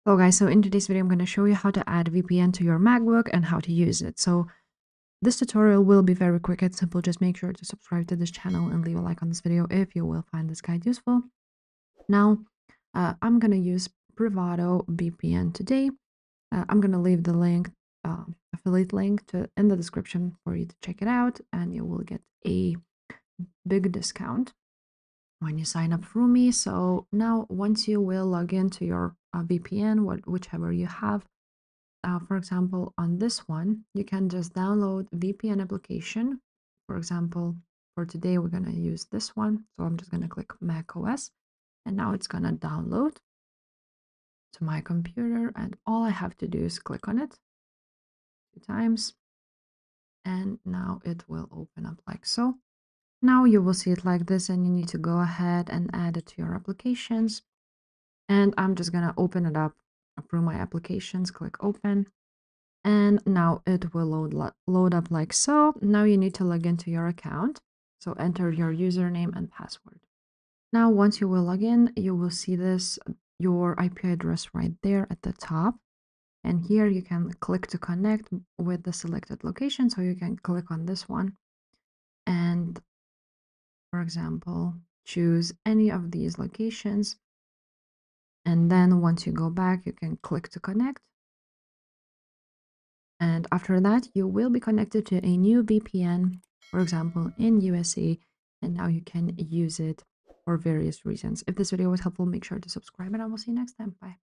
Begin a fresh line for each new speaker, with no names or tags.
Hello guys, so in today's video I'm going to show you how to add VPN to your MacBook and how to use it. So this tutorial will be very quick and simple. Just make sure to subscribe to this channel and leave a like on this video if you will find this guide useful. Now I'm going to use Privado VPN today. I'm going to leave the link, affiliate link in the description for you to check it out, and you will get a big discount when you sign up through me. So now once you will log into your VPN, whichever you have, for example, on this one, you can just download VPN application. For example, for today, we're going to use this one. So I'm just going to click Mac OS, and now it's going to download to my computer. And all I have to do is click on it 2 times. And now it will open up like so. Now you will see it like this, and you need to go ahead and add it to your applications. And I'm just going to open it up through my applications, click open. And now it will load up like so. Now you need to log into your account. So enter your username and password. Now, once you will log in, you will see your IP address right there at the top. And here you can click to connect with the selected location. So you can click on this one and, for example, choose any of these locations. And then once you go back, you can click to connect. And after that, you will be connected to a new VPN, for example, in USA, and now you can use it for various reasons. If this video was helpful, make sure to subscribe, and I will see you next time. Bye.